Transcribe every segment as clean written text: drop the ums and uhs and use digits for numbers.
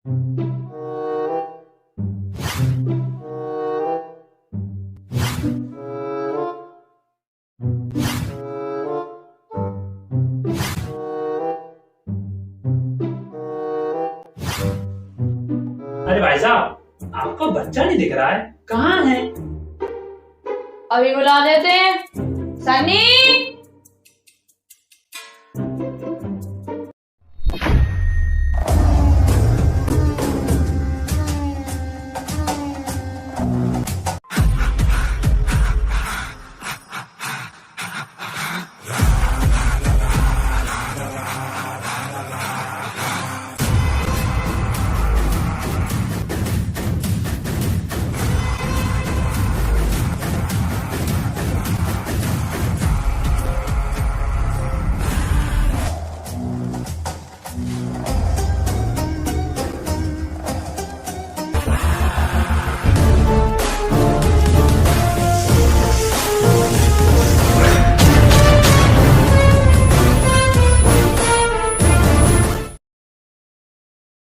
अरे भाई साहब, आपका बच्चा नहीं दिख रहा है, कहाँ है? अभी बुला देते हैं। सनी,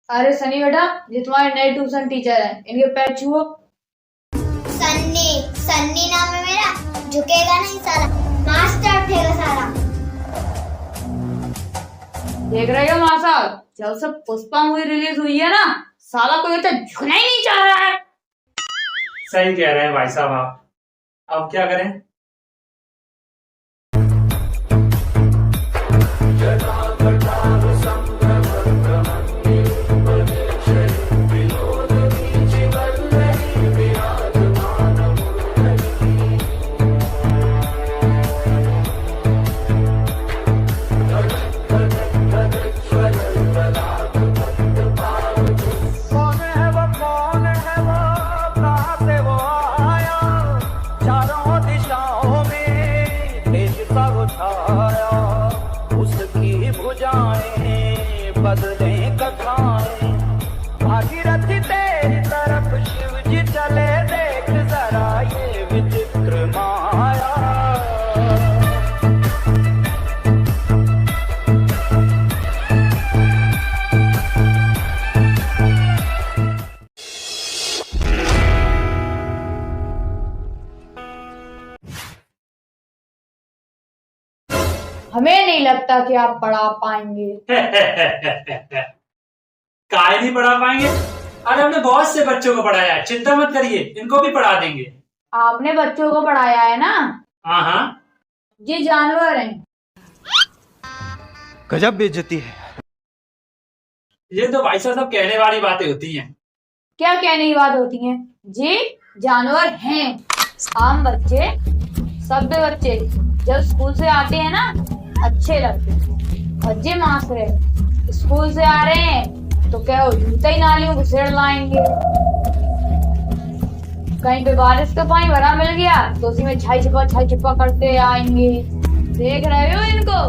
अरे सनी बेटा, ये तुम्हारे नए ट्यूशन टीचर हैं, इनके पैर छुओ। सन्नी सन्नी नाम है मेरा, झुकेगा नहीं साला, मास्टर उठेगा सारा। देख रहे हो माँ साहब, जब से पुष्पा मूवी रिलीज हुई है ना, साला कोई तो झुकना ही नहीं चाह रहा है। सही कह रहे हैं भाई साहब आप। अब क्या करें? उसकी भुजाएं बदले कथाएं, भागीरथ तेरी तरफ शिव जी चले, देख जरा ये विचित्र माया। हमें नहीं लगता कि आप पढ़ा पाएंगे। काहे नहीं पढ़ा पाएंगे? अरे हमने बहुत से बच्चों को पढ़ाया है, चिंता मत करिए, इनको भी पढ़ा देंगे। आपने बच्चों को पढ़ाया है ना? हाँ हाँ। ये जानवर हैं। गजब बेइज्जती है। ये तो भाई साहब सब कहने वाली बातें होती हैं। क्या कहने की बात होती है? ये जानवर हैं। आम बच्चे, सभ्य बच्चे जब स्कूल से आते हैं ना, अच्छे लगते हैं। और ये मास्टर है, स्कूल से आ रहे हैं तो क्या वो जूते ही नालियों घुसेड़ लाएंगे। कहीं पे बारिश का पानी भरा मिल गया तो उसी में छाई छिपा करते आएंगे। देख रहे हो इनको?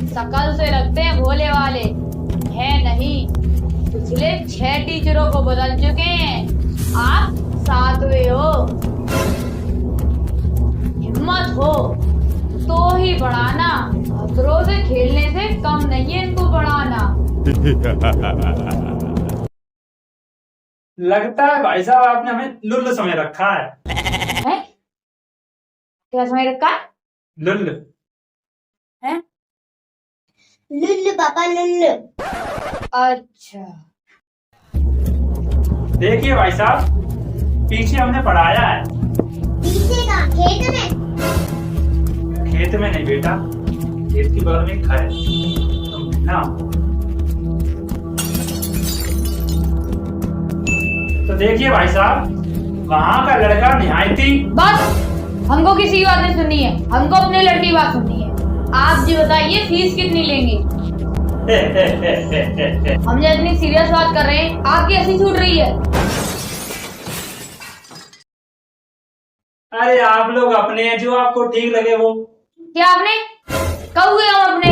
शकल से लगते हैं भोले वाले, है नहीं। पिछले 6 टीचरों को बदल चुके हैं, आप 7वें हो। हिम्मत हो तो ही पढ़ाना, खतरों से खेलने से कम नहीं है इनको पढ़ाना। लगता है भाई साहब आपने हमें लुल्ल समझ रखा है। हैं? क्या समझ रखा है? लुल्ल। हैं? लुल्लु पापा लुल्लु। अच्छा, देखिए भाई साहब, पीछे हमने पढ़ाया है। पीछे का खेत में? खेत में नहीं बेटा, खेत की बगल में एक घर है, तुम ना। तो देखिए भाई साहब, वहाँ का लड़का निहायती। बस, हमको किसी की बात नहीं सुननी है, हमको अपने लड़की की बात सुननी है। आप जी बताइए, फीस कितनी लेंगे? हम जो इतनी सीरियस बात कर रहे हैं, आपकी हंसी छूट रही है। अरे आप लोग अपने हैं, जो आपको ठीक लगे वो। क्या आपने? कब हुए हम अपने?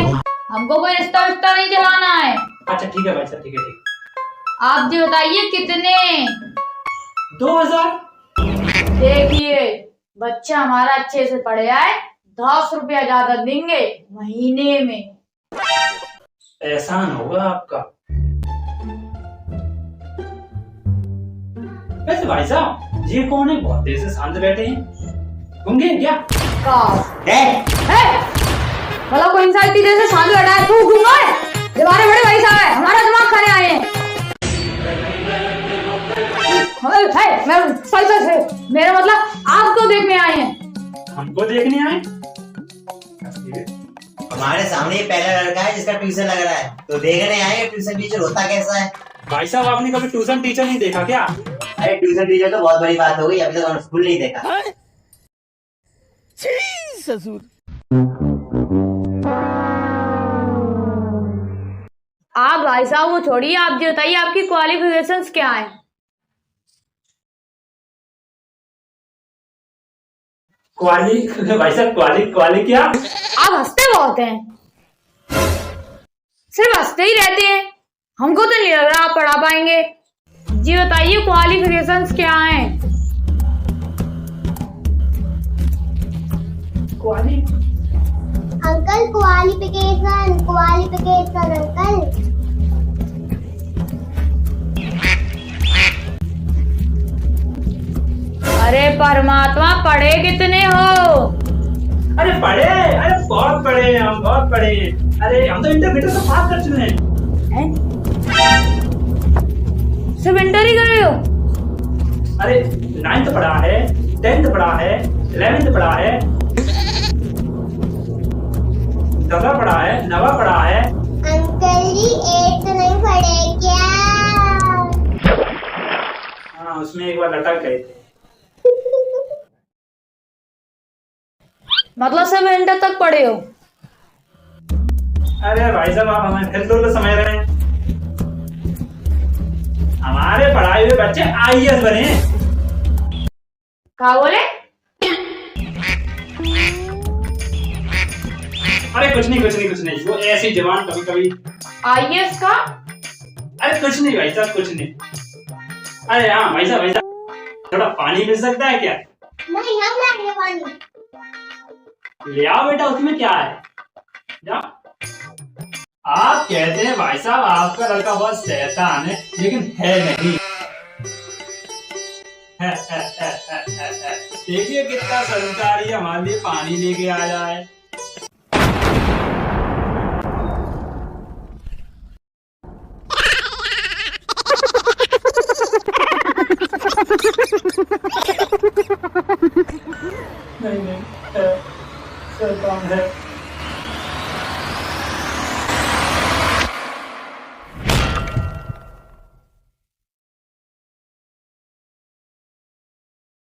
हमको कोई रिश्ता विश्ता नहीं चलाना है। अच्छा ठीक है भाई साहब, ठीक है ठीक। आप जी बताइए कितने? 2000। देखिए, बच्चा हमारा अच्छे से पढ़ जाए, 10 रुपया ज्यादा देंगे महीने में। एहसान होगा आपका। वैसे भाई साहब ये कौन है, बहुत देर से शांत बैठे हैं, गूंगे हैं क्या? मतलब कोई इंसान इतनी देर से शांत बैठा है, तू गूंगा है? हमारे बड़े भाई साहब है, हमारा दिमाग खाने आए हैं। मेरा मतलब आपको देखने आए हैं। हमको देखने आए? हमारे सामने ये पहला लड़का है जिसका ट्यूशन लग रहा है, तो देखने आए ट्यूशन टीचर होता कैसा है। भाई साहब आपने कभी ट्यूशन टीचर नहीं देखा क्या? अरे ट्यूशन टीचर तो बहुत बड़ी बात हो गई, अभी तक हम स्कूल नहीं देखा। ससुर आप भाई साहब वो छोड़िए, आप जो बताइए आपकी क्वालिफिकेशंस क्या है? भाई साहब क्वाली क्या? आप हंसते बहुत हैं, सिर्फ हंसते ही रहते हैं, हमको तो नहीं लग रहा आप पढ़ा पाएंगे। जी बताइए क्वालिफिकेशंस क्या हैं? Uncle qualification uncle. अरे परमात्मा, पढ़े कितने हो? अरे बहुत पढ़े, हम बहुत पढ़े। अरे हम तो इंटरमीडिएट से पास कर चुके हैं। सिर्फ इंटर ही करे हो? अरे 9th पढ़ा है, 10th पढ़ा है, 11th पढ़ा है, 10th पढ़ा है, 9th पढ़ा है। अंकल जी 8th नहीं पढ़े क्या? हाँ उसमें एक बार लटक गए थे। मतलब सिर्फ इंटर तक पढ़े हो? अरे भाई साहब आप हमें फिर तो समझ रहे हैं, हमारे पढ़ाए हुए बच्चे IAS बने। क्या बोले? अरे कुछ नहीं, वो ऐसी जवान कभी कभी। IAS का? अरे कुछ नहीं भाई साहब, कुछ नहीं। अरे हाँ भाई साहब थोड़ा पानी मिल सकता है क्या? नहीं, हम लाएंगे पानी। ले आओ बेटा, उसमें क्या है, जाओ। आप कहते हैं भाई साहब आपका लड़का बहुत शैतान है, लेकिन है नहीं। देखिए कितना संस्कारी हमारे लिए पानी लेके आया है। नहीं शैतान है।